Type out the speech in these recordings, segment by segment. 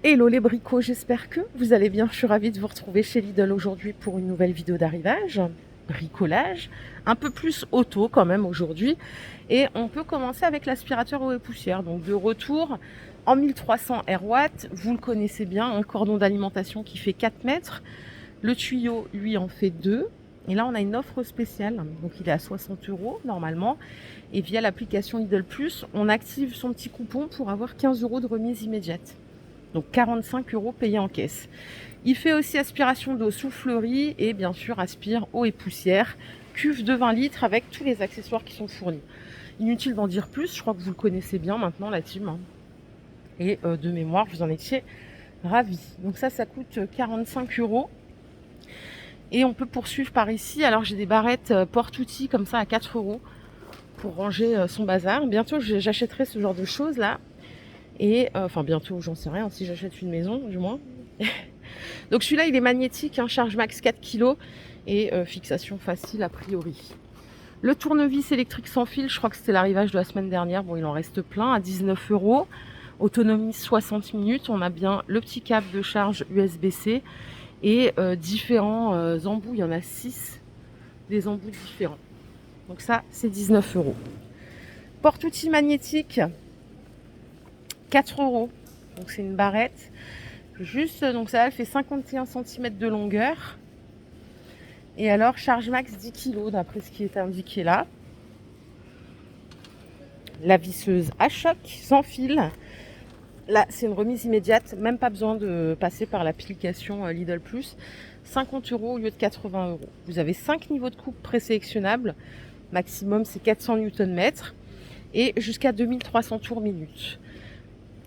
Hello les bricots, j'espère que vous allez bien. Je suis ravie de vous retrouver chez Lidl aujourd'hui pour une nouvelle vidéo d'arrivage, bricolage, un peu plus auto quand même aujourd'hui. Et on peut commencer avec l'aspirateur eau et poussière. Donc de retour en 1300 Airwatt, vous le connaissez bien, un cordon d'alimentation qui fait 4 mètres. Le tuyau, lui, en fait 2. Et là, on a une offre spéciale. Donc il est à 60 € normalement. Et via l'application Lidl Plus, on active son petit coupon pour avoir 15 € de remise immédiate. Donc 45 € payés en caisse. Il fait aussi aspiration d'eau soufflerie et bien sûr aspire eau et poussière. Cuve de 20 litres avec tous les accessoires qui sont fournis. Inutile d'en dire plus, je crois que vous le connaissez bien maintenant la team. Et de mémoire, vous en étiez ravis. Donc ça coûte 45 €. Et on peut poursuivre par ici. Alors j'ai des barrettes porte-outils comme ça à 4 € pour ranger son bazar. Bientôt j'achèterai ce genre de choses là. Et enfin bientôt, j'en sais rien, si j'achète une maison du moins. Donc celui-là il est magnétique, charge max 4 kg et fixation facile a priori. Le tournevis électrique sans fil, je crois que c'était l'arrivage de la semaine dernière, bon il en reste plein, à 19 €. Autonomie 60 minutes, on a bien le petit câble de charge USB-C et différents embouts, il y en a 6, des embouts différents. Donc ça c'est 19 €. Porte-outils magnétique, 4 €. Donc c'est une barrette. Juste, donc ça elle fait 51 cm de longueur. Et alors charge max 10 kg d'après ce qui est indiqué là. La visseuse à choc sans fil. Là c'est une remise immédiate, même pas besoin de passer par l'application Lidl Plus. 50 € au lieu de 80 €. Vous avez 5 niveaux de coupe présélectionnables. Maximum c'est 400 Nm et jusqu'à 2300 tours minute.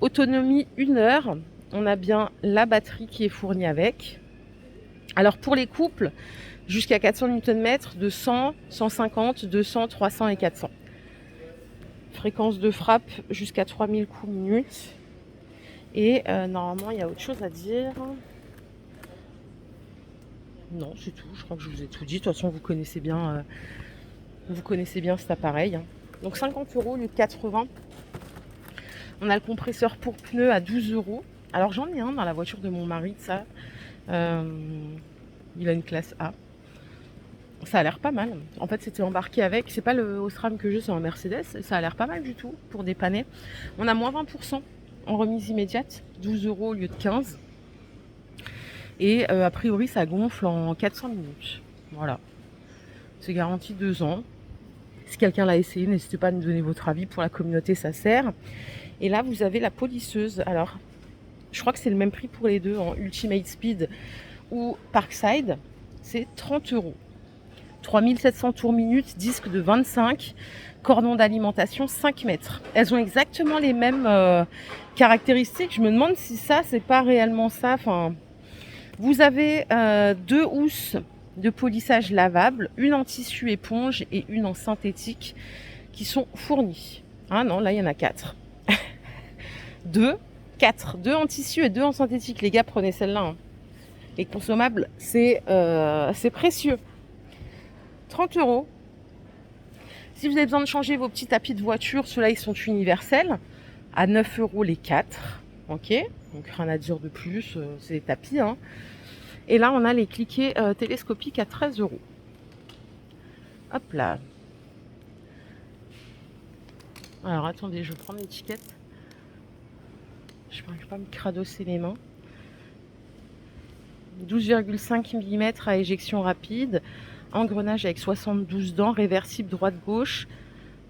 Autonomie 1 heure, on a bien la batterie qui est fournie avec. Alors pour les couples, jusqu'à 400 Nm de 100, 150, 200, 300 et 400. Fréquence de frappe jusqu'à 3000 coups minute. Et normalement, il y a autre chose à dire. Non, c'est tout. Je crois que je vous ai tout dit. De toute façon, vous connaissez bien cet appareil. Donc 50 € au lieu de 80. On a le compresseur pour pneus à 12 €. Alors j'en ai un dans la voiture de mon mari, ça. Il a une classe A. Ça a l'air pas mal. En fait, c'était embarqué avec. C'est pas le Osram que j'ai, c'est un Mercedes. Ça a l'air pas mal du tout pour dépanner. On a moins 20% en remise immédiate. 12 € au lieu de 15. Et a priori, ça gonfle en 400 minutes. Voilà. C'est garanti 2 ans. Si quelqu'un l'a essayé, n'hésitez pas à nous donner votre avis. Pour la communauté, ça sert. Et là, vous avez la polisseuse. Alors, je crois que c'est le même prix pour les deux, en Ultimate Speed ou Parkside. C'est 30 €. 3700 tours minute, disque de 25, cordon d'alimentation 5 mètres. Elles ont exactement les mêmes caractéristiques. Je me demande si ça, c'est pas réellement ça. Enfin, vous avez 2 housses de polissage lavable, une en tissu éponge et une en synthétique qui sont fournies. Ah non, là il y en a 4. 2 en tissu et 2 en synthétique. Les gars, prenez celle-là. Les consommables, c'est précieux. 30 €. Si vous avez besoin de changer vos petits tapis de voiture, ceux-là, ils sont universels. À 9 € les 4. Ok, donc rien à dire de plus. C'est des tapis. Et là, on a les cliquets télescopiques à 13 €. Hop là. Alors, attendez, je vais prendre l'étiquette. Je n'arrive pas à me cradosser les mains. 12,5 mm à éjection rapide. Engrenage avec 72 dents, réversible droite-gauche.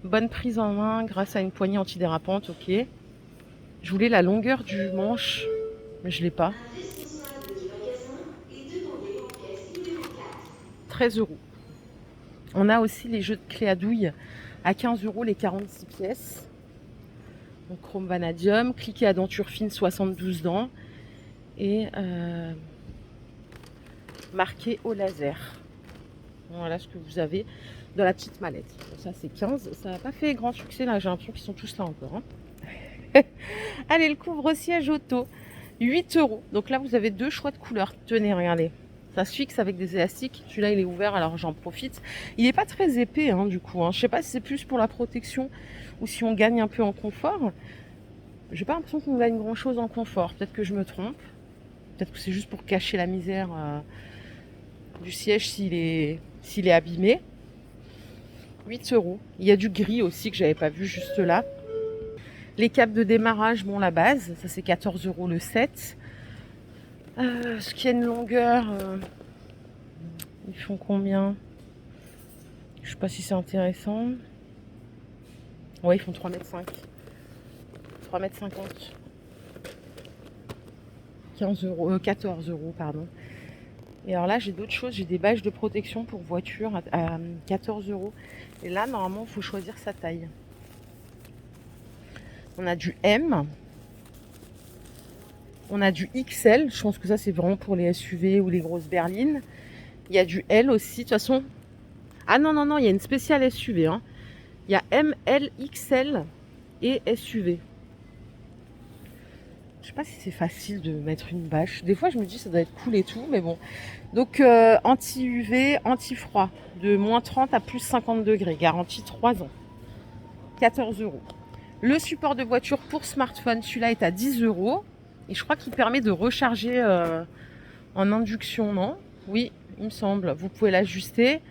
Bonne prise en main grâce à une poignée antidérapante, ok. Je voulais la longueur du manche, mais je l'ai pas. 13 €. On a aussi les jeux de clés à douille à 15 € les 46 pièces. Donc chrome vanadium, cliquet à denture fine 72 dents et marqué au laser. Voilà ce que vous avez dans la petite mallette. Ça c'est 15. Ça n'a pas fait grand succès là, j'ai l'impression qu'ils sont tous là encore. Allez, le couvre-siège auto, 8 €. Donc là vous avez 2 choix de couleurs. Tenez, regardez. Ça se fixe avec des élastiques. Celui-là il est ouvert, alors j'en profite. Il n'est pas très épais du coup. Je sais pas si c'est plus pour la protection ou si on gagne un peu en confort. J'ai pas l'impression qu'on gagne grand chose en confort. Peut-être que je me trompe. Peut-être que c'est juste pour cacher la misère du siège s'il est abîmé. 8 euros. Il y a du gris aussi que j'avais pas vu juste là. Les câbles de démarrage, bon, la base, ça c'est 14 euros le set. Ce qui a une longueur, ils font combien? Je sais pas si c'est intéressant. Ouais, ils font 3,5 m. 3,50 m. 15 euros, 14 euros, pardon. Et alors là, j'ai d'autres choses. J'ai des bâches de protection pour voiture à 14 euros. Et là, normalement, il faut choisir sa taille. On a du M. On a du XL. Je pense que ça, c'est vraiment pour les SUV ou les grosses berlines. Il y a du L aussi. De toute façon... Ah non, non, non, il y a une spéciale SUV. Hein. Il y a M, L, XL et SUV. Je sais pas si c'est facile de mettre une bâche. Des fois, je me dis ça doit être cool et tout, mais bon. Donc, anti-UV, anti-froid, de moins 30 à plus 50 degrés, garantie 3 ans. 14 euros. Le support de voiture pour smartphone, celui-là est à 10 euros. Et je crois qu'il permet de recharger en induction, non? Oui, il me semble. Vous pouvez l'ajuster.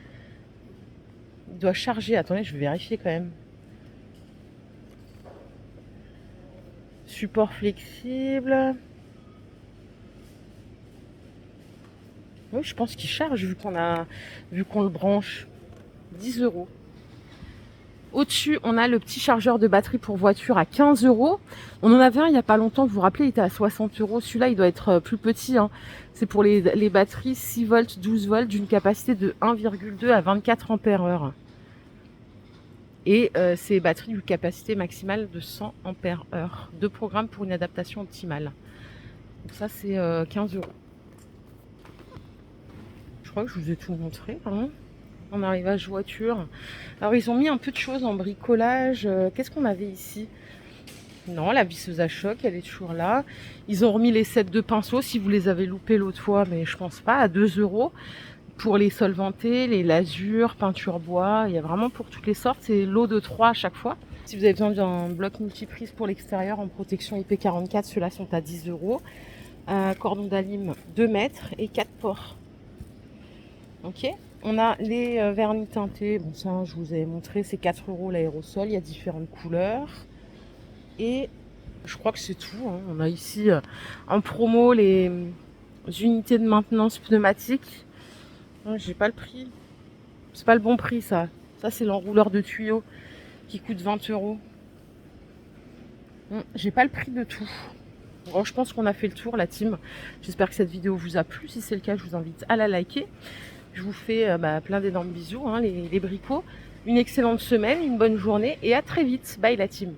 Il doit charger. Attendez, je vais vérifier quand même. Support flexible. Oui, je pense qu'il charge vu qu'on le branche. 10 euros. Au-dessus, on a le petit chargeur de batterie pour voiture à 15 euros. On en avait un il n'y a pas longtemps, vous vous rappelez, il était à 60 euros. Celui-là, il doit être plus petit. Hein. C'est pour les batteries 6 volts, 12 volts d'une capacité de 1,2 à 24 ampères-heure. Et c'est batterie d'une capacité maximale de 100 ampères-heure. 2 programmes pour une adaptation optimale. Donc ça, c'est 15 euros. Je crois que je vous ai tout montré. Hein. En arrivage voiture. Alors, ils ont mis un peu de choses en bricolage. Qu'est-ce qu'on avait ici? Non, la visseuse à choc, elle est toujours là. Ils ont remis les sets de pinceaux, si vous les avez loupés l'autre fois, mais je pense pas, à 2 euros. Pour les solventés, les lasures, peinture bois, il y a vraiment pour toutes les sortes. C'est lot de 3 à chaque fois. Si vous avez besoin d'un bloc multiprise pour l'extérieur en protection IP44, ceux-là sont à 10 euros. Cordon d'alim 2 mètres et 4 ports. Ok. On a les vernis teintés. Bon, ça, je vous avais montré, c'est 4 euros l'aérosol. Il y a différentes couleurs. Et je crois que c'est tout. Hein. On a ici en promo les unités de maintenance pneumatique. J'ai pas le prix. C'est pas le bon prix, ça. Ça, c'est l'enrouleur de tuyaux qui coûte 20 euros. J'ai pas le prix de tout. Bon, je pense qu'on a fait le tour, la team. J'espère que cette vidéo vous a plu. Si c'est le cas, je vous invite à la liker. Je vous fais plein d'énormes bisous, hein, les bricots. Une excellente semaine, une bonne journée et à très vite. Bye la team.